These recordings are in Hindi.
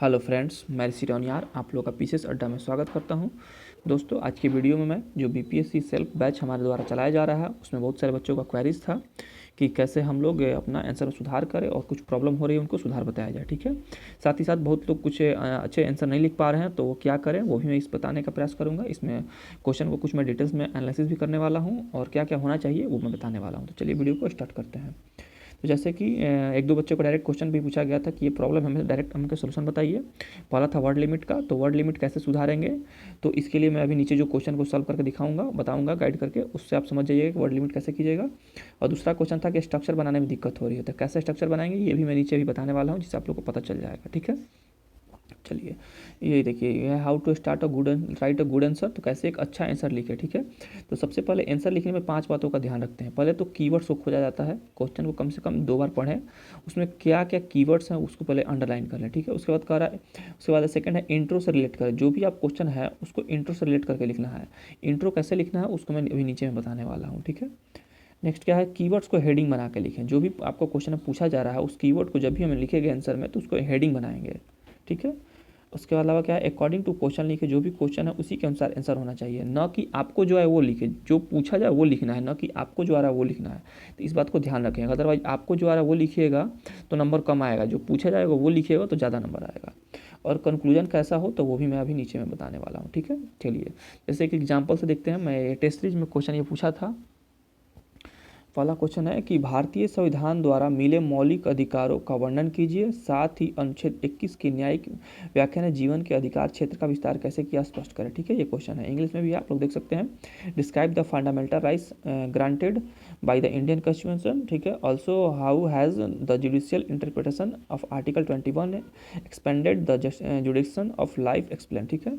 हेलो फ्रेंड्स, मैं ऋषि रौनियार आप लोग का पीसीएस अड्डा में स्वागत करता हूं। दोस्तों, आज की वीडियो में मैं जो बीपीएससी सेल्फ बैच हमारे द्वारा चलाया जा रहा है उसमें बहुत सारे बच्चों का क्वेरीज था कि कैसे हम लोग अपना आंसर में सुधार करें और कुछ प्रॉब्लम हो रही है उनको सुधार बताया जाए। ठीक है, साथ ही साथ बहुत लोग कुछ अच्छे आंसर नहीं लिख पा रहे हैं तो वो क्या करें वो भी मैं इस बताने का प्रयास करूँगा। इसमें क्वेश्चन को कुछ मैं डिटेल्स में एनालिसिस भी करने वाला हूँ और क्या क्या होना चाहिए वो मैं बताने वाला हूँ। तो चलिए वीडियो को स्टार्ट करते हैं। तो जैसे कि एक दो बच्चों को डायरेक्ट क्वेश्चन भी पूछा गया था कि ये प्रॉब्लम हमें डायरेक्ट हमको सोल्यूशन बताइए। पहला था वर्ड लिमिट का, तो वर्ड लिमिट कैसे सुधारेंगे, तो इसके लिए मैं अभी नीचे जो क्वेश्चन को सॉल्व करके दिखाऊंगा बताऊंगा गाइड करके, उससे आप समझ जाइएगा कि वर्ड लिमिट कैसे कीजिएगा। और दूसरा क्वेश्चन था कि स्ट्रक्चर बनाने में दिक्कत हो रही है, तो कैसे स्ट्रक्चर बनाएंगे ये भी मैं नीचे भी बताने वाला हूँ जिससे आप लोग को पता चल जाएगा। ठीक है, चलिए ये देखिए, ये how to start a good write a good answer, तो कैसे एक अच्छा आंसर लिखे। ठीक है, तो सबसे पहले आंसर लिखने में 5 बातों का ध्यान रखते हैं। पहले तो कीवर्ड्स को खोजा जाता है, क्वेश्चन को कम से कम 2 बार पढ़ें, उसमें क्या क्या कीवर्ड्स हैं उसको पहले अंडरलाइन कर लें। ठीक है, उसके बाद कह रहा है, उसके बाद सेकंड है इंट्रो से रिलेट करें। जो भी आप क्वेश्चन है उसको इंट्रो से रिलेट करके लिखना है। इंट्रो कैसे लिखना है उसको मैं अभी नीचे में बताने वाला हूँ। ठीक है, नेक्स्ट क्या है, कीवर्ड्स को हेडिंग बना के लिखें। जो भी आपको क्वेश्चन में पूछा जा रहा है उस कीवर्ड को जब भी हम लिखेंगे आंसर में तो उसको हेडिंग बनाएंगे। ठीक है, उसके अलावा क्या है, अकॉर्डिंग टू क्वेश्चन लिखे। जो भी क्वेश्चन है उसी के अनुसार आंसर होना चाहिए, न कि आपको जो है वो लिखे, जो पूछा जाए वो लिखना है, न कि आपको जो आ रहा है वो लिखना है। तो इस बात को ध्यान रखेंगे, अदरवाइज आपको जो आ रहा है वो लिखिएगा तो नंबर कम आएगा, जो पूछा जाएगा वो लिखिएगा तो ज़्यादा नंबर आएगा। और कंक्लूजन कैसा हो तो वो भी मैं अभी नीचे में बताने वाला हूँ। ठीक है, चलिए जैसे कि एग्जाम्पल से देखते हैं। मैं टेस्ट सीरीज में क्वेश्चन ये पूछा था। पहला क्वेश्चन है कि भारतीय संविधान द्वारा मिले मौलिक अधिकारों का वर्णन कीजिए, साथ ही अनुच्छेद 21 की न्यायिक व्याख्या ने जीवन के अधिकार क्षेत्र का विस्तार कैसे किया, स्पष्ट करें। ठीक है, ये क्वेश्चन है, इंग्लिश में भी आप लोग देख सकते हैं। Describe the fundamental rights granted by the Indian constitution. ठीक है, also how has the judicial interpretation of article 21 expanded the जुडिक्शन of life explain. ठीक है,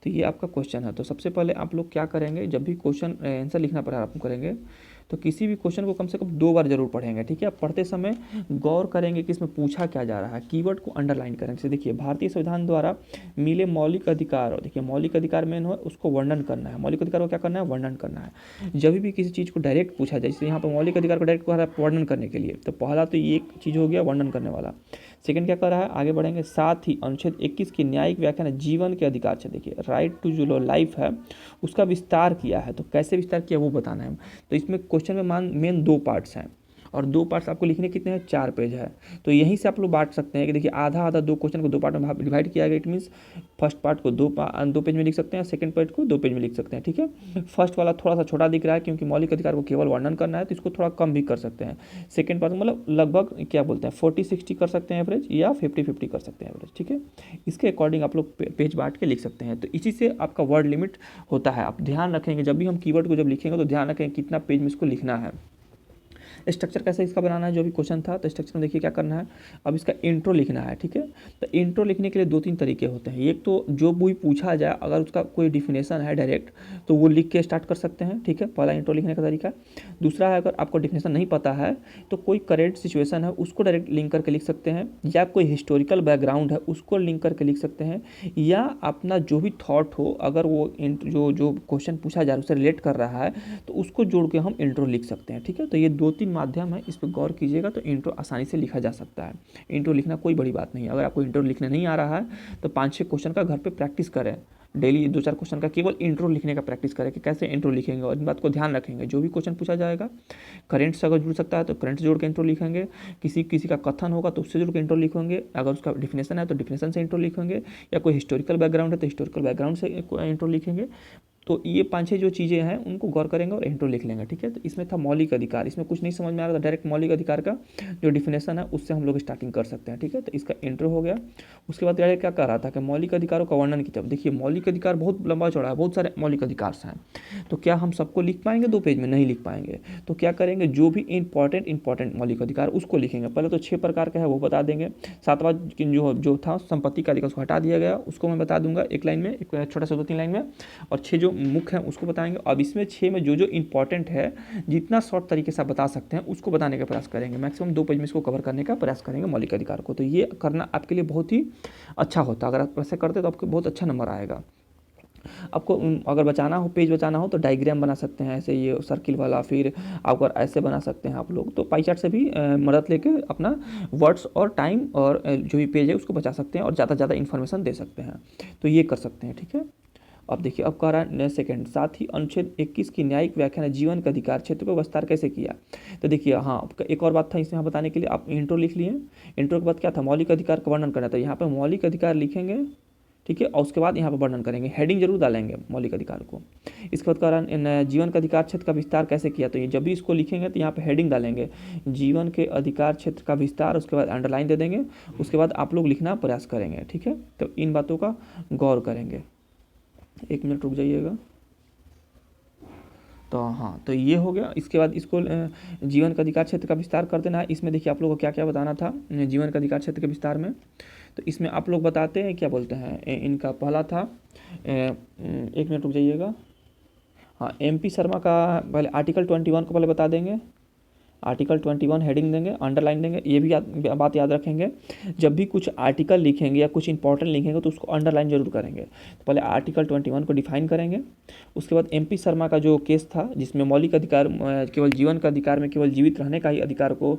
तो ये आपका क्वेश्चन है। तो सबसे पहले आप लोग क्या करेंगे, जब भी क्वेश्चन आंसर लिखना प्रारंभ करेंगे तो किसी भी क्वेश्चन को कम से कम 2 बार जरूर पढ़ेंगे। ठीक है, आप पढ़ते समय गौर करेंगे कि इसमें पूछा क्या जा रहा है, कीवर्ड को अंडरलाइन करेंगे। जैसे देखिए, भारतीय संविधान द्वारा मिले मौलिक अधिकार, और देखिए मौलिक अधिकार मेन हो उसको वर्णन करना है। मौलिक अधिकार को क्या करना है, वर्णन करना है। जब भी किसी चीज़ को डायरेक्ट पूछा जाए, जैसे यहाँ पर मौलिक अधिकार को डायरेक्ट कह रहा है वर्णन करने के लिए, तो पहला तो ये एक चीज़ हो गया वर्णन करने वाला। सेकंड क्या कर रहा है, आगे बढ़ेंगे, साथ ही अनुच्छेद 21 की न्यायिक व्याख्या ने जीवन के अधिकार से, देखिए राइट टू जो लाइफ है उसका विस्तार किया है, तो कैसे विस्तार किया वो बताना है। तो इसमें क्वेश्चन में मेन 2 पार्ट्स हैं और 2 पार्ट्स आपको लिखने कितने हैं, 4 पेज है। तो यहीं से आप लोग बांट सकते हैं कि देखिए आधा आधा 2 क्वेश्चन को 2 पार्ट में डिवाइड किया गया। इट मीन्स फर्स्ट पार्ट को 2 पेज में लिख सकते हैं, सेकंड पार्ट को 2 पेज में लिख सकते हैं। ठीक है, फर्स्ट वाला थोड़ा सा छोटा दिख रहा है क्योंकि मौलिक अधिकार को केवल वर्णन करना है, तो इसको थोड़ा कम भी कर सकते हैं। सेकंड पार्ट मतलब लगभग क्या बोलते हैं 40-60 कर सकते हैं एवरेज, या 50-50 कर सकते हैं एवरेज। ठीक है, इसके अकॉर्डिंग आप लोग पेज बांट के लिख सकते हैं। तो इसी से आपका वर्ड लिमिट होता है। आप ध्यान रखेंगे जब भी हम कीवर्ड को जब लिखेंगे तो ध्यान रखेंगे कितना पेज में इसको लिखना है। स्ट्रक्चर कैसे इसका बनाना है, जो भी क्वेश्चन था, तो स्ट्रक्चर में देखिए क्या करना है, अब इसका इंट्रो लिखना है। ठीक है, तो इंट्रो लिखने के लिए 2-3 तरीके होते हैं। एक तो जो भी पूछा जाए अगर उसका कोई डिफिनेशन है डायरेक्ट तो वो लिख के स्टार्ट कर सकते हैं। ठीक है, पहला इंट्रो लिखने का तरीका। दूसरा है, अगर आपको डिफिनेशन नहीं पता है तो कोई करेंट सिचुएशन है उसको डायरेक्ट लिंक करके लिख सकते हैं, या कोई हिस्टोरिकल बैकग्राउंड है उसको लिंक करके लिख सकते हैं, या अपना जो भी थॉट हो, अगर वो जो जो क्वेश्चन पूछा जा रहा है उससे रिलेट कर रहा है तो उसको जोड़ के हम इंट्रो लिख सकते हैं। ठीक है, तो ये 2-3 माध्यम है, इस पर गौर कीजिएगा तो इंट्रो आसानी से लिखा जा सकता है। इंट्रो लिखना कोई बड़ी बात नहीं है। अगर आपको इंट्रो लिखने नहीं आ रहा है तो 5-6 क्वेश्चन का घर पे प्रैक्टिस करें, डेली 2-4 क्वेश्चन का केवल इंट्रो लिखने का प्रैक्टिस करें कि कैसे इंट्रो लिखेंगे। और इन बात को ध्यान रखेंगे, जो भी क्वेश्चन पूछा जाएगा करंट से अगर जुड़ सकता है तो करंट से जोड़ के इंट्रो लिखेंगे, किसी किसी का कथन होगा तो उससे जुड़ के इंट्रो लिखेंगे, अगर उसका डिफिनेशन है तो डिफिनेशन से इंट्रो लिखेंगे, या कोई हिस्टोरिकल बैकग्राउंड है तो हिस्टोरिकल बैकग्राउंड से इंट्रो लिखेंगे। तो ये 5-6 जो चीज़ें हैं उनको गौर करेंगे और इंट्रो लिख लेंगे। ठीक है, तो इसमें था मौलिक अधिकार। इसमें कुछ नहीं समझ में आ रहा था, डायरेक्ट मौलिक अधिकार का जो डिफिनेशन है उससे हम लोग स्टार्टिंग कर सकते हैं। ठीक है, तो इसका इंट्रो हो गया। उसके बाद डायरेक्ट क्या कर रहा था कि मौलिक अधिकारों का वर्णन की। तब देखिए मौलिक अधिकार बहुत लंबा चौड़ा है, बहुत सारे मौलिक अधिकार हैं, तो क्या हम सबको लिख पाएंगे 2 पेज में, नहीं लिख पाएंगे। तो क्या करेंगे, जो भी इंपॉर्टेंट मौलिक अधिकार उसको लिखेंगे। पहले तो 6 प्रकार का है वो बता देंगे। 7वां जो था संपत्ति का अधिकार उसको हटा दिया गया, उसको मैं बता दूंगा एक लाइन में, एक छोटा सा 2-3 लाइन में। और 6 जो मुख्य हैं उसको बताएंगे। अब इसमें 6 में जो जो इंपॉर्टेंट है जितना शॉर्ट तरीके से आप बता सकते हैं उसको बताने का प्रयास करेंगे। मैक्सिमम 2 पेज में इसको कवर करने का प्रयास करेंगे मौलिक अधिकार को। तो ये करना आपके लिए बहुत ही अच्छा होता है, अगर आप ऐसा करते तो आपको बहुत अच्छा नंबर आएगा। आपको अगर बचाना हो, पेज बचाना हो तो डायग्राम बना सकते हैं ऐसे, ये सर्किल वाला, फिर आप अगर ऐसे बना सकते हैं आप लोग। तो पाई चार्ट से भी मदद लेके अपना वर्ड्स और टाइम और जो भी पेज है उसको बचा सकते हैं और ज़्यादा से ज़्यादा इन्फॉर्मेशन दे सकते हैं। तो ये कर सकते हैं, ठीक है। अब देखिए, अब कह रहा है सेकंड, साथ ही अनुच्छेद 21 की न्यायिक व्याख्या ने जीवन का अधिकार क्षेत्र को विस्तार कैसे किया। तो देखिए, हाँ, एक और बात था इसमें बताने के लिए, आप इंट्रो लिख लिए। इंट्रो के बाद क्या था, मौलिक अधिकार का वर्णन करना था। यहाँ पे मौलिक अधिकार लिखेंगे, ठीक है, और उसके बाद यहाँ पर वर्णन करेंगे, हेडिंग जरूर डालेंगे मौलिक अधिकार को। इसके बाद कह रहा है जीवन का अधिकार क्षेत्र का विस्तार कैसे किया। तो ये जब भी इसको लिखेंगे तो यहाँ पे हेडिंग डालेंगे, जीवन के अधिकार क्षेत्र का विस्तार, उसके बाद अंडरलाइन दे देंगे, उसके बाद आप लोग लिखना प्रयास करेंगे, ठीक है। तो इन बातों का गौर करेंगे। 1 मिनट रुक जाइएगा। तो हाँ, तो ये हो गया। इसके बाद इसको जीवन का अधिकार क्षेत्र का विस्तार कर देना है। इसमें देखिए आप लोगों को क्या क्या बताना था जीवन का अधिकार क्षेत्र के विस्तार में। तो इसमें आप लोग बताते हैं, क्या बोलते हैं, इनका पहला था, 1 मिनट रुक जाइएगा। हाँ, MP शर्मा का पहले आर्टिकल 21 को पहले बता देंगे। आर्टिकल 21 हेडिंग देंगे, अंडरलाइन देंगे। ये भी बात याद रखेंगे, जब भी कुछ आर्टिकल लिखेंगे या कुछ इंपॉर्टेंट लिखेंगे तो उसको अंडरलाइन जरूर करेंगे। तो पहले आर्टिकल 21 को डिफाइन करेंगे। उसके बाद MP शर्मा का जो केस था जिसमें मौलिक अधिकार केवल जीवन का अधिकार में केवल जीवित रहने का ही अधिकार को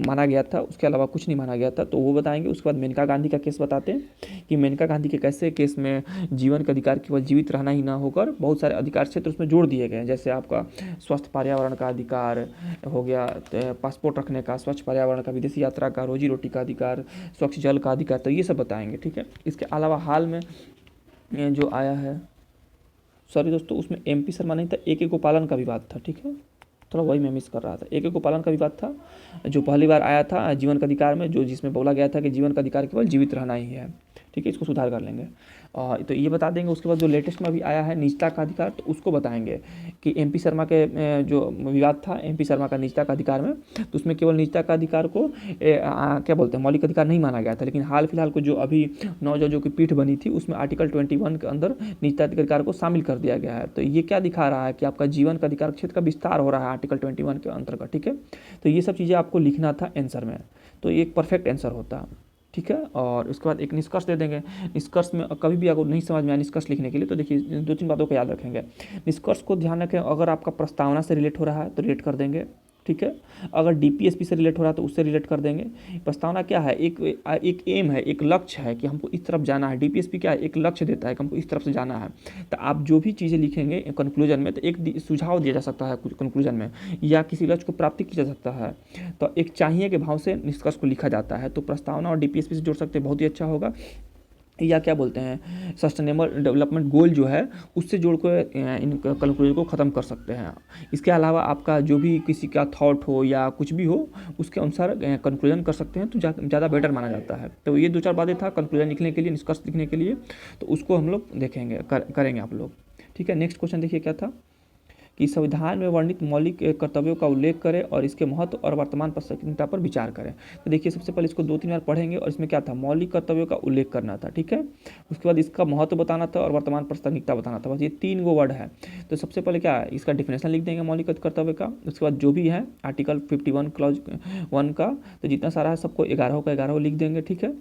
माना गया था, उसके अलावा कुछ नहीं माना गया था, तो वो बताएंगे। उसके बाद मेनका गांधी का केस बताते हैं कि मेनका गांधी के कैसे केस में जीवन का अधिकार केवल जीवित रहना ही ना होकर बहुत सारे अधिकार क्षेत्र उसमें जोड़ दिए गए, जैसे आपका स्वस्थ पर्यावरण का अधिकार हो गया, पासपोर्ट रखने का, स्वच्छ पर्यावरण का, विदेशी यात्रा का, रोजी रोटी का अधिकार, स्वच्छ जल का अधिकार, तो ये सब बताएंगे, ठीक है। इसके अलावा हाल में जो आया है, सॉरी दोस्तों, उसमें MP शर्मा नहीं था, AK गोपालन का विवाद था, ठीक है, थोड़ा वही मैं मिस कर रहा था। AK गोपालन का विवाद था जो पहली बार आया था जीवन का अधिकार में, जो जिसमें बोला गया था कि जीवन का अधिकार केवल जीवित रहना ही है, ठीक है। इसको सुधार कर लेंगे और तो ये बता देंगे। उसके बाद जो लेटेस्ट में अभी आया है निजता का अधिकार, तो उसको बताएंगे कि MP शर्मा के जो विवाद था MP शर्मा का निजता का अधिकार में, तो उसमें केवल निजता का अधिकार को क्या बोलते हैं, मौलिक अधिकार नहीं माना गया था। लेकिन हाल फिलहाल को जो अभी 9 जजों की पीठ बनी थी उसमें आर्टिकल 21 के अंदर निजता अधिकार को शामिल कर दिया गया है। तो ये क्या दिखा रहा है कि आपका जीवन का अधिकार क्षेत्र का विस्तार हो रहा है आर्टिकल 21 के अंतर्गत, ठीक है। तो ये सब चीज़ें आपको लिखना था आंसर में, तो ये एक परफेक्ट आंसर होता, ठीक है। और उसके बाद एक निष्कर्ष दे देंगे। निष्कर्ष में कभी भी अगर नहीं समझ में आया निष्कर्ष लिखने के लिए, तो देखिए 2-3 बातों को याद रखेंगे। निष्कर्ष को ध्यान रखें, अगर आपका प्रस्तावना से रिलेट हो रहा है तो रिलेट कर देंगे, ठीक है। अगर DPSP से रिलेट हो रहा है तो उससे रिलेट कर देंगे। प्रस्तावना क्या है, एक एम है, एक लक्ष्य है कि हमको इस तरफ जाना है। DPSP क्या है, एक लक्ष्य देता है कि हमको इस तरफ से जाना है। तो आप जो भी चीज़ें लिखेंगे कंक्लूजन में, तो एक सुझाव दिया जा सकता है कंक्लूजन में, या किसी लक्ष्य को प्राप्ति की जा सकता है। तो एक चाहिए के भाव से निष्कर्ष को लिखा जाता है। तो प्रस्तावना और DPSP से जोड़ सकते हैं, बहुत ही अच्छा होगा। या क्या बोलते हैं, सस्टेनेबल डेवलपमेंट गोल जो है उससे जोड़ कर इन कंक्लूजन को ख़त्म कर सकते हैं। इसके अलावा आपका जो भी किसी का थॉट हो या कुछ भी हो उसके अनुसार कंक्लूजन कर सकते हैं, तो ज़्यादा बेटर माना जाता है। तो ये 2-4 बातें था कंक्लूजन लिखने के लिए, निष्कर्ष लिखने के लिए, तो उसको हम लोग देखेंगे, करेंगे आप लोग, ठीक है। नेक्स्ट क्वेश्चन देखिए क्या था कि संविधान में वर्णित मौलिक कर्तव्यों का उल्लेख करें और इसके महत्व और वर्तमान प्रासंगिकता पर विचार करें। तो देखिए सबसे पहले इसको 2-3 बार पढ़ेंगे और इसमें क्या था, मौलिक कर्तव्यों का उल्लेख करना था, ठीक है। उसके बाद इसका महत्व बताना था और वर्तमान प्रासंगिकता बताना था, बस ये 3 गो वर्ड है। तो सबसे पहले क्या है, इसका डिफिनेशन लिख देंगे मौलिक कर्तव्य का। उसके बाद जो भी है आर्टिकल 51 क्लॉज 1 का, तो जितना सारा है सबको 11 का 11 लिख देंगे, ठीक है।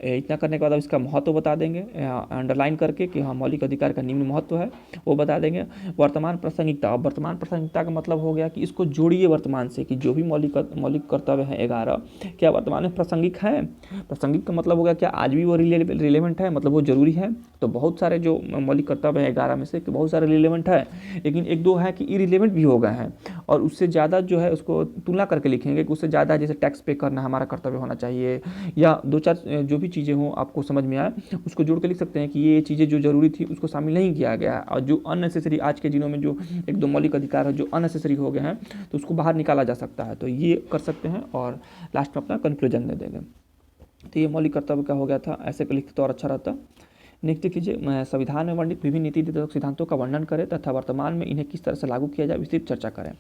इतना करने के बाद अब इसका महत्व बता देंगे अंडरलाइन करके कि हाँ मौलिक अधिकार का निम्न महत्व है, वो बता देंगे। वर्तमान प्रासंगिकता, अब वर्तमान प्रासंगिकता का मतलब हो गया कि इसको जोड़िए वर्तमान से, कि जो भी मौलिक कर्तव्य हैं 11 क्या वर्तमान में प्रासंगिक है। प्रासंगिक का मतलब हो गया क्या आज भी वो रिलेवेंट है, मतलब वो जरूरी है। तो बहुत सारे जो मौलिक कर्तव्य हैं 11 में से कि बहुत सारे रिलेवेंट है, लेकिन 1-2 है कि इरिलेवेंट भी हो गए हैं, और उससे ज़्यादा जो है उसको तुलना करके लिखेंगे कि उससे ज़्यादा, जैसे टैक्स पे करना हमारा कर्तव्य होना चाहिए, या 2-4 जो भी चीज़ें हों आपको समझ में आए उसको जोड़ के लिख सकते हैं कि ये चीज़ें जो जरूरी थी उसको शामिल नहीं किया गया है, और जो अननेसेसरी आज के दिनों में जो 1-2 मौलिक अधिकार है जो अननेसेसरी हो गए हैं तो उसको बाहर निकाला जा सकता है। तो ये कर सकते हैं और लास्ट में अपना कंक्लूजन दे देंगे। तो ये मौलिक कर्तव्य का हो गया था, ऐसे लिखते तो और अच्छा रहता। नेक्स्ट कीजिए, संविधान में वर्णित विभिन्न नीति निर्देशक सिद्धांतों का वर्णन करें तथा वर्तमान में इन्हें किस तरह से लागू किया जाए विस्तृत चर्चा करें,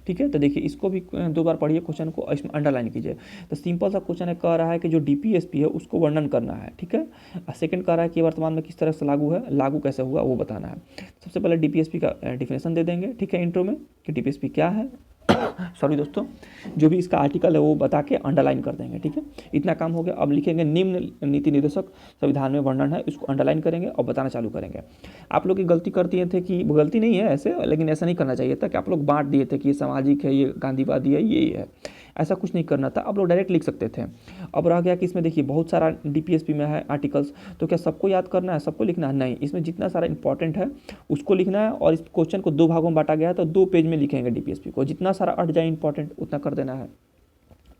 ठीक है। तो देखिए इसको भी 2 बार पढ़िए क्वेश्चन को, इसमें अंडरलाइन कीजिए। तो सिंपल सा क्वेश्चन है, कह रहा है कि जो DPSP है उसको वर्णन करना है, ठीक है। सेकंड कह रहा है कि वर्तमान में किस तरह से लागू है, लागू कैसे हुआ वो बताना है। सबसे पहले DPSP का डिफिनेशन दे देंगे, ठीक है, इंट्रो में कि DPSP क्या है। सॉरी दोस्तों, जो भी इसका आर्टिकल है वो बता के अंडरलाइन कर देंगे, ठीक है। इतना काम हो गया। अब लिखेंगे निम्न नीति निर्देशक संविधान में वर्णन है, इसको अंडरलाइन करेंगे और बताना चालू करेंगे। आप लोग की गलती कर दिए थे कि गलती नहीं है ऐसे, लेकिन ऐसा नहीं करना चाहिए था कि आप लोग बांट दिए थे कि ये सामाजिक है, ये गांधीवादी है, ये है, ऐसा कुछ नहीं करना था। आप लोग डायरेक्ट लिख सकते थे। अब रह गया कि इसमें देखिए बहुत सारा डीपीएसपी में है आर्टिकल्स, तो क्या सबको याद करना है, सबको लिखना है? नहीं, इसमें जितना सारा इंपॉर्टेंट है उसको लिखना है। और इस क्वेश्चन को 2 भागों में बांटा गया है, तो 2 पेज में लिखेंगे डीपीएसपी को, जितना सारा अट जाए इंपॉर्टेंट उतना कर देना है।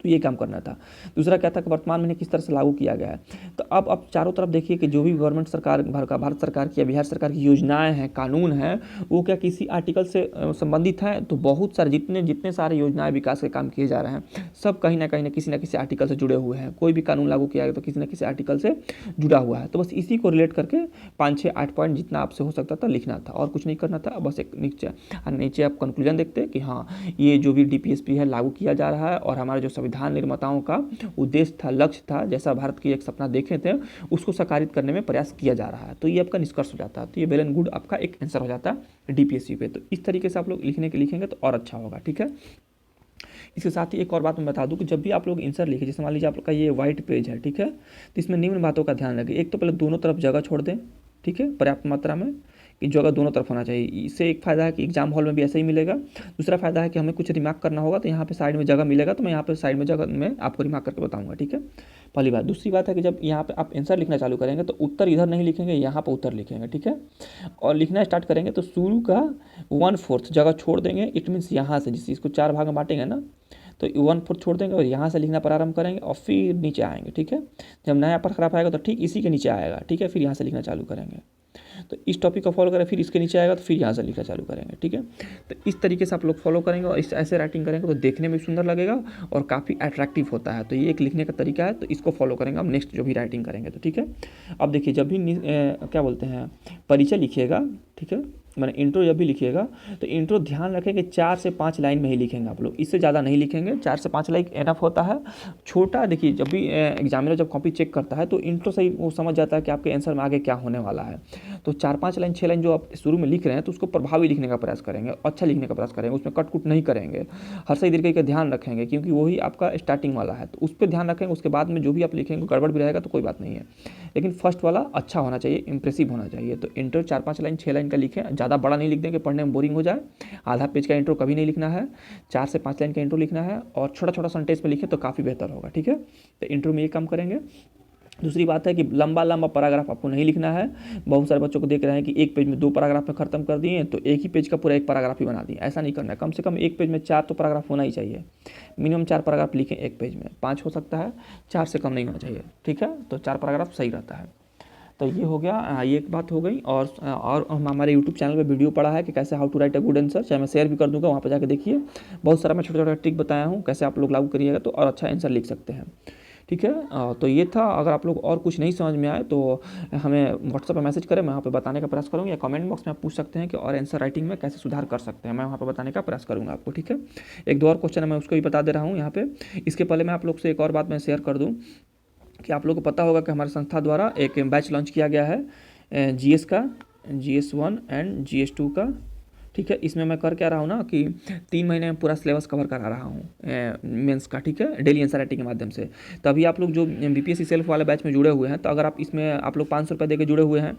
तो ये काम करना था। दूसरा क्या था कि वर्तमान में किस तरह से लागू किया गया है। तो अब चारों तरफ देखिए कि जो भी गवर्नमेंट सरकार भारत सरकार की या बिहार सरकार की योजनाएं हैं, कानून हैं, वो क्या किसी आर्टिकल से संबंधित हैं। तो बहुत सारे जितने सारे योजनाएं विकास के काम किए जा रहे हैं, सब कहीं ना किसी न किसी आर्टिकल से जुड़े हुए हैं। कोई भी कानून लागू किया गया तो किसी न किसी आर्टिकल से जुड़ा हुआ है। तो बस इसी को रिलेट करके 5, 6, 8 पॉइंट जितना आपसे हो सकता था लिखना था, और कुछ नहीं करना था। बस एक नीचे आप कंक्लूजन देखते कि हाँ, ये जो भी डीपीएसपी है लागू किया जा रहा है, और हमारे जो संविधान निर्माताओं का उद्देश्य था, लक्ष्य था, जैसा भारत की एक सपना देखे थे, उसको साकारित करने में प्रयास किया जा रहा है। तो ये आपका निष्कर्ष हो जाता है। तो ये वेल एंड गुड आपका एक आंसर हो जाता है डीपीएससी पे। तो इस तरीके से आप लोग लिखेंगे तो और अच्छा होगा, ठीक है। इसके साथ ही एक और बात मैं बता दूं कि जब भी आप लोग आंसर लिखे, जैसे मान लीजिए आप लोग का ये व्हाइट पेज है, ठीक है, तो इसमें निम्न बातों का ध्यान रखें। एक तो पहले दोनों तरफ जगह छोड़ दें, ठीक है, पर्याप्त मात्रा में, कि जगह दोनों तरफ होना चाहिए। इससे एक फ़ायदा है कि एग्जाम हॉल में भी ऐसा ही मिलेगा। दूसरा फ़ायदा है कि हमें कुछ रिमार्क करना होगा तो यहाँ पे साइड में जगह मिलेगा, तो मैं यहाँ पे साइड में जगह में आपको रिमार्क करके बताऊँगा, ठीक है। पहली बात। दूसरी बात है कि जब यहाँ पे आप आंसर लिखना चालू करेंगे तो उत्तर इधर नहीं लिखेंगे, यहाँ पर उत्तर लिखेंगे, ठीक है। और लिखना स्टार्ट करेंगे तो शुरू का 1/4 जगह छोड़ देंगे। इट मीन्स यहाँ से, जिस इसको 4 भाग में बांटेंगे ना, तो 1/4 छोड़ देंगे और यहाँ से लिखना प्रारंभ करेंगे और फिर नीचे आएंगे, ठीक है। जब नया पैराग्राफ आएगा तो ठीक इसी के नीचे आएगा, ठीक है, फिर यहाँ से लिखना चालू करेंगे। तो इस टॉपिक को फॉलो करें, फिर इसके नीचे आएगा तो फिर यहाँ से लिखना चालू करेंगे, ठीक है। तो इस तरीके से आप लोग फॉलो करेंगे और इस ऐसे राइटिंग करेंगे तो देखने में सुंदर लगेगा और काफ़ी अट्रैक्टिव होता है। तो ये एक लिखने का तरीका है, तो इसको फॉलो करेंगे अब नेक्स्ट जो भी राइटिंग करेंगे तो, ठीक है। अब देखिए, जब भी क्या बोलते हैं, परिचय लिखिएगा, ठीक है, मैंने इंट्रो जब भी लिखिएगा तो इंट्रो ध्यान रखें कि 4 से 5 लाइन में ही लिखेंगे आप लोग, इससे ज़्यादा नहीं लिखेंगे। 4 से 5 लाइन एनफ होता है। छोटा देखिए, जब भी एग्जामिनर जब कॉपी चेक करता है तो इंट्रो से ही वो समझ जाता है कि आपके आंसर में आगे क्या होने वाला है। तो 4-5 लाइन 6 लाइन जो आप शुरू में लिख रहे हैं तो उसको प्रभावी लिखने का प्रयास करेंगे, अच्छा लिखने का प्रयास करेंगे, उसमें कट नहीं करेंगे, हर सही तरीके का ध्यान रखेंगे, क्योंकि वही आपका स्टार्टिंग वाला है। तो उस पर ध्यान रखेंगे। उसके बाद में जो भी आप लिखेंगे गड़बड़ भी रहेगा तो कोई बात नहीं है, लेकिन फर्स्ट वाला अच्छा होना चाहिए, इंप्रेसिव होना चाहिए। तो इंट्रो 4-5 लाइन 6 लाइन का लिखें, ज़्यादा बड़ा नहीं लिख दें कि पढ़ने में बोरिंग हो जाए। आधा पेज का इंट्रो कभी नहीं लिखना है, 4 से 5 लाइन का इंट्रो लिखना है और छोटा छोटा सेंटेंस में लिखें तो काफ़ी बेहतर होगा, ठीक है। तो इंट्रो में ये काम करेंगे। दूसरी बात है कि लंबा पैराग्राफ आपको नहीं लिखना है। बहुत सारे बच्चों को देख रहे हैं कि एक पेज में 2 पैराग्राफ में ख़त्म कर दिए, तो एक ही पेज का पूरा एक पैराग्राफ ही बना दिए। ऐसा नहीं करना है। कम से कम एक पेज में 4 तो पैराग्राफ होना ही चाहिए। मिनिमम 4 पैराग्राफ लिखें एक पेज में, 5 हो सकता है, 4 से कम नहीं होना चाहिए, ठीक है। तो 4 पैराग्राफ सही रहता है। तो ये हो गया, ये एक बात हो गई। और हमारे यूट्यूब चैनल पे वीडियो पड़ा है कि कैसे how to write a good answer, चाहे मैं शेयर भी कर दूंगा, वहाँ पे जाके देखिए। बहुत सारा मैं छोटा छोटा ट्रिक बताया हूँ, कैसे आप लोग लागू करिएगा तो और अच्छा आंसर लिख सकते हैं, ठीक है। तो ये था। अगर आप लोग और कुछ नहीं समझ में आए तो हमें व्हाट्सएप पर मैसेज करें, मैं वहाँ पे बताने का प्रयास करूँगा, या कमेंट बॉक्स में आप पूछ सकते हैं कि और आंसर राइटिंग में कैसे सुधार कर सकते हैं, मैं वहाँ पे बताने का प्रयास करूँगा आपको, ठीक है। 1-2 और क्वेश्चन है, मैं उसको भी बता दे रहा हूँ यहाँ पे। इसके पहले मैं आप लोग से एक और बात मैं शेयर कर दूँ कि आप लोग को पता होगा कि हमारे संस्था द्वारा एक बैच लॉन्च किया गया है जीएस का, GS1 एंड GS2 का, ठीक है। इसमें मैं कर क्या रहा हूँ ना कि 3 महीने में पूरा सिलेबस कवर करा रहा हूँ मेंस का, ठीक है, डेली आंसर राइटिंग के माध्यम से। तो अभी आप लोग जो बीपीएससी सेल्फ वाले बैच में जुड़े हुए हैं, तो अगर आप इसमें आप लोग 500 रुपये देकर जुड़े हुए हैं,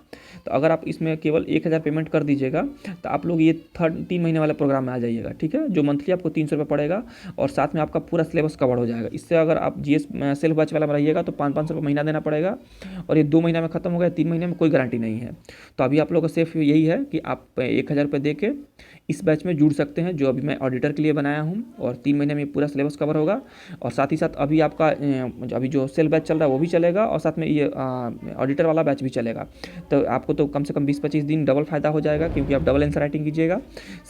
तो अगर आप इसमें केवल 1000 पेमेंट कर दीजिएगा तो आप लोग ये 3 महीने वाले प्रोग्राम में आ जाइएगा, ठीक है, जो मंथली आपको 300 रुपये पड़ेगा और साथ में आपका पूरा सिलेबस कवर हो जाएगा। इससे अगर आप जीएस सेल्फ बैच वाला में रहिएगा तो 500 रुपये महीना देना पड़ेगा और ये 2 महीना में खत्म हो गया, 3 महीने में कोई गारंटी नहीं है। तो अभी आप लोग का सिर्फ यही है कि आप 1000 रुपये दे के इस बैच में जुड़ सकते हैं, जो अभी मैं ऑडिटर के लिए बनाया हूं, और 3 महीने में पूरा सिलेबस कवर होगा। और साथ ही साथ अभी आपका अभी जो सेल बैच चल रहा है वो भी चलेगा और साथ में ये ऑडिटर वाला बैच भी चलेगा। तो आपको तो कम से कम 20-25 दिन डबल फायदा हो जाएगा, क्योंकि आप डबल आंसर राइटिंग कीजिएगा,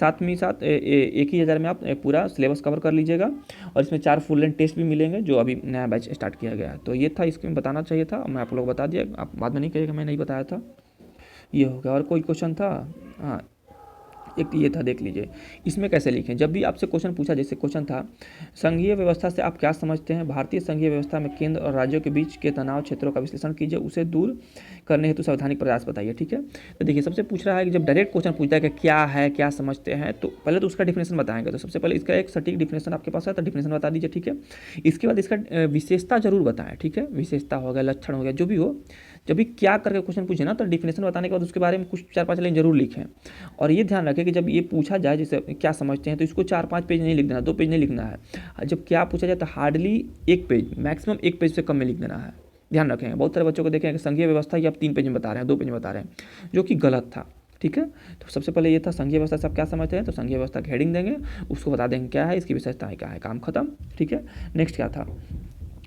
साथ में साथ 1000 में आप पूरा सिलेबस कवर कर लीजिएगा। और इसमें 4 फुल लेंथ टेस्ट भी मिलेंगे, जो अभी नया बैच स्टार्ट किया गया है। तो ये था, इसमें बताना चाहिए था, मैं आप लोग बता दिया, आप बाद में नहीं कहिएगा मैं नहीं बताया था। ये हो गया। और कोई क्वेश्चन था? हाँ, एक ये था, देख लीजिए। इसमें कैसे लिखें, जब भी आपसे क्वेश्चन पूछा, जैसे क्वेश्चन था, संघीय व्यवस्था से आप क्या समझते हैं? भारतीय संघीय व्यवस्था में केंद्र और राज्यों के बीच के तनाव क्षेत्रों का विश्लेषण कीजिए, उसे दूर करने हेतु सावधानी प्रयास बताइए। ठीक है, तो देखिए सबसे पूछ रहा है कि जब डायरेक्ट क्वेश्चन पूछता है कि क्या है, क्या समझते हैं, तो पहले तो उसका डिफिनेशन बताएंगे। तो सबसे पहले इसका एक सटीक डिफिनेशन आपके पास है तो डिफिनेशन बता दीजिए। ठीक है, इसके बाद इसका विशेषता जरूर बताएं। ठीक है, विशेषता हो गया, लक्षण हो गया, जो भी हो, जब भी क्या करके क्वेश्चन पूछे ना तो डिफिनेशन बताने के बाद उसके बारे में कुछ 4-5 लाइन जरूर लिखें। और ये ध्यान रखें कि जब ये पूछा जाए जैसे क्या समझते हैं तो इसको 4-5 पेज नहीं लिख देना, 2 पेज नहीं लिखना है। जब क्या पूछा जाए तो हार्डली 1 पेज, मैक्सिमम 1 पेज से कम में लिख देना है। ध्यान रखें, बहुत सारे बच्चों को देखें कि संघीय व्यवस्था ये आप 3 पेज में बता रहे हैं, 2 पेज में बता रहे हैं, जो कि गलत था। ठीक है, तो सबसे पहले ये था संघीय व्यवस्था से आप क्या समझते हैं, तो संघीय व्यवस्था का हेडिंग देंगे, उसको बता देंगे क्या है, इसकी विशेषताएं क्या है, काम खत्म। ठीक है, नेक्स्ट क्या था,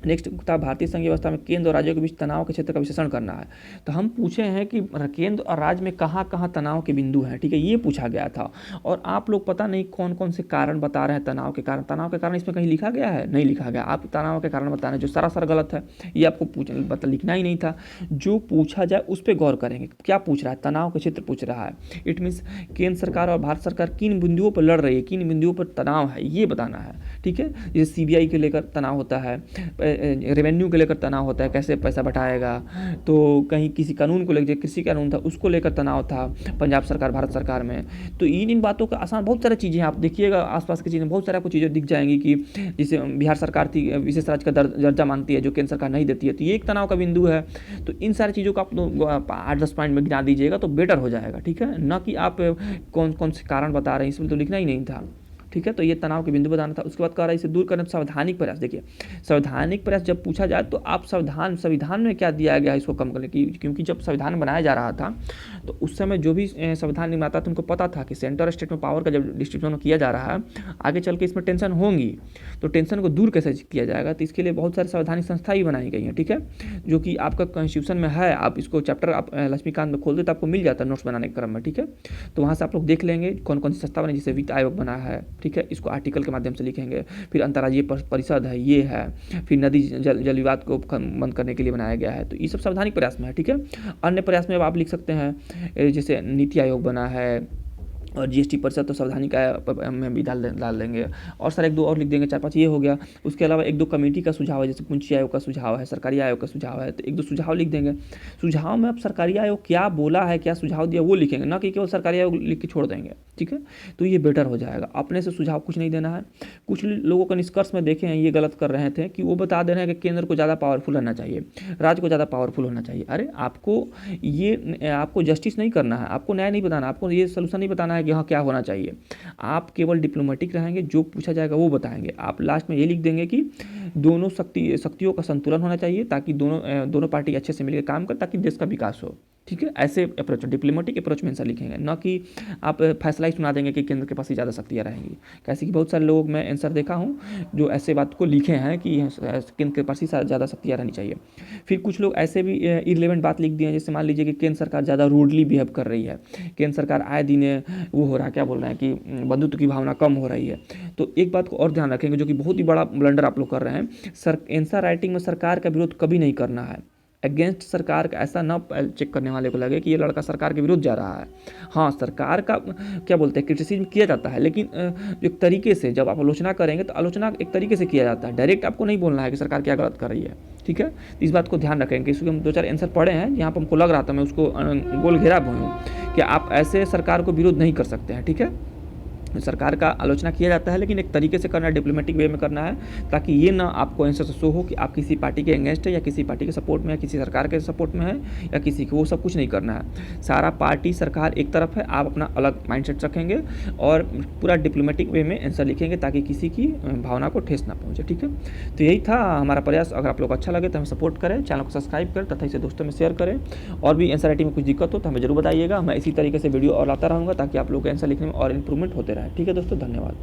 नेक्स्ट था भारतीय संघीय व्यवस्था में केंद्र और राज्यों के बीच तनाव के क्षेत्र का विश्लेषण करना है। तो हम पूछे हैं कि केंद्र और राज्य में कहाँ कहाँ तनाव के बिंदु हैं। ठीक है, ये पूछा गया था। और आप लोग पता नहीं कौन कौन से कारण बता रहे हैं तनाव के कारण। तनाव के कारण इसमें कहीं लिखा गया है? नहीं लिखा गया। आप तनाव के कारण बता रहे हैं जो सरासर गलत है। ये आपको लिखना ही नहीं था। जो पूछा जाए उस पर गौर करेंगे। क्या पूछ रहा है? तनाव के क्षेत्र पूछ रहा है। इट मीन्स केंद्र सरकार और भारत सरकार किन बिंदुओं पर लड़ रही है, किन बिंदुओं पर तनाव है, ये बताना है। ठीक है, जैसे CBI के लेकर तनाव होता है, रेवेन्यू के लेकर तनाव होता है, कैसे पैसा बटाएगा, तो कहीं किसी कानून को लेकर, कृषि कानून था उसको लेकर तनाव था पंजाब सरकार भारत सरकार में। तो इन बातों का आसान, बहुत सारी चीज़ें आप देखिएगा आसपास की चीज़ें, बहुत सारी आपको चीज़ें दिख जाएंगी कि जैसे बिहार सरकार थी विशेष राज्य का दर्जा मांगती है जो केंद्र सरकार नहीं देती है, तो ये एक तनाव का बिंदु है। तो इन सारी चीज़ों को आप 8-10 पॉइंट में गिना दीजिएगा तो बेटर हो जाएगा। ठीक है, न कि आप कौन कौन से कारण बता रहे हैं, इसमें तो लिखना ही नहीं था। ठीक है, तो ये तनाव के बिंदु बताना था। उसके बाद कह रहा है इसे दूर करने में सावधानिक प्रयास। देखिए सावधानिक प्रयास जब पूछा जाए तो आप संविधान में क्या दिया गया है इसको कम करने की, क्योंकि जब संविधान बनाया जा रहा था तो उस समय जो भी संविधान निर्माता था उनको पता था कि सेंटर और स्टेट में पावर का जब डिस्ट्रीब्यूशन किया जा रहा है आगे चल के इसमें टेंशन होंगी, तो टेंशन को दूर कैसे किया जाएगा, तो इसके लिए बहुत सारी सावधानी संस्थाएं बनाई गई हैं। ठीक है, जो कि आपका कॉन्स्टिट्यूशन में है। आप इसको चैप्टर आप लक्ष्मीकांत में खोलते तो आपको मिल जाता है नोट्स बनाने के क्रम में। ठीक है, तो वहाँ से आप लोग देख लेंगे कौन कौन सी संस्था बनी, जैसे वित्त आयोग बना है। ठीक है, इसको आर्टिकल के माध्यम से लिखेंगे। फिर अंतर्राज्यीय परिषद है, ये है। फिर नदी जल विवाद को बंद करने के लिए बनाया गया है। तो ये सब सावधानिक प्रयास में है। ठीक है, अन्य प्रयास में आप लिख सकते हैं जैसे नीति आयोग बना है और GST परिषद तो सावधानी का में भी डाल देंगे, और सर 1-2 और लिख देंगे, 4-5 ये हो गया। उसके अलावा 1-2 कमेटी का सुझाव है, जैसे पूंजी आयोग का सुझाव है, सरकारी आयोग का सुझाव है, तो 1-2 सुझाव लिख देंगे। सुझाव में अब सरकारी आयोग क्या बोला है, क्या सुझाव दिया वो लिखेंगे, ना कि केवल सरकारी आयोग लिख के छोड़ देंगे। ठीक है, तो ये बेटर हो जाएगा। अपने से सुझाव कुछ नहीं देना है। कुछ लोगों का निष्कर्ष में देखे हैं ये गलत कर रहे थे कि वो बता दे रहे हैं कि केंद्र को ज़्यादा पावरफुल होना चाहिए, राज्य को ज़्यादा पावरफुल होना चाहिए। अरे आपको जस्टिस नहीं करना है, आपको न्याय नहीं बताना, आपको ये सोल्यूशन नहीं बताना है कि हाँ क्या होना चाहिए। आप केवल डिप्लोमेटिक रहेंगे, जो पूछा जाएगा वो बताएंगे। आप लास्ट में ये लिख देंगे कि दोनों शक्तियों का संतुलन होना चाहिए ताकि दोनों पार्टी अच्छे से मिलकर काम कर ताकि देश का विकास हो। ठीक है, ऐसे अप्रोच, डिप्लोमेटिक अप्रोच में आंसर लिखेंगे, ना कि आप फैसला ही सुना देंगे कि केंद्र के पास ही ज़्यादा शक्तियाँ रहेंगी। कैसे कि बहुत सारे लोग मैं आंसर देखा हूँ जो ऐसे बात को लिखे हैं कि केंद्र के पास ही ज़्यादा शक्तियाँ रहनी चाहिए। फिर कुछ लोग ऐसे भी इररिलेवेंट बात लिख दिए हैं, जैसे मान लीजिए कि केंद्र सरकार ज़्यादा रूडली बिहेव कर रही है, केंद्र सरकार आए दिन वो हो रहा है, क्या बोल रहे हैं कि बंधुत्व की भावना कम हो रही है। तो एक बात को और ध्यान रखेंगे जो कि बहुत ही बड़ा ब्लंडर आप लोग कर रहे हैं, आंसर राइटिंग में सरकार का विरोध कभी नहीं करना है। अगेंस्ट सरकार का ऐसा ना चेक करने वाले को लगे कि ये लड़का सरकार के विरुद्ध जा रहा है। हाँ, सरकार का क्या बोलते हैं क्रिटिसिज्म किया जाता है, लेकिन एक तरीके से जब आप आलोचना करेंगे तो आलोचना एक तरीके से किया जाता है। डायरेक्ट आपको नहीं बोलना है कि सरकार क्या गलत कर रही है। ठीक है, इस बात को ध्यान रखेंगे। इसलिए हम 2-4 आंसर पढ़े हैं, यहाँ पर हमको लग रहा था, मैं उसको गोल घेरा हूँ कि आप ऐसे सरकार को विरोध नहीं कर सकते हैं। ठीक है, सरकार का आलोचना किया जाता है लेकिन एक तरीके से करना है, डिप्लोमेटिक वे में करना है, ताकि ये ना आपको आंसर से शो हो कि आप किसी पार्टी के अगेंस्ट है या किसी पार्टी के सपोर्ट में है, किसी सरकार के सपोर्ट में है या किसी को, वो सब कुछ नहीं करना है। सारा पार्टी सरकार एक तरफ है, आप अपना अलग माइंडसेट रखेंगे और पूरा डिप्लोमेटिक वे में आंसर लिखेंगे ताकि किसी की भावना को ठेस ना पहुँचे। ठीक है, तो यही था हमारा प्रयास। अगर आप लोग अच्छा लगे तो हमें सपोर्ट करें, चैनल को सब्सक्राइब करें तथा इसे दोस्तों में शेयर करें। और भी आंसर राइटिंग में कुछ दिक्कत हो तो हमें जरूर बताइएगा। मैं इसी तरीके से वीडियो और लाता रहूँगा ताकि आप लोग को आंसर लिखने में और इंप्रूवमेंट होते रहे। ठीक है दोस्तों, धन्यवाद।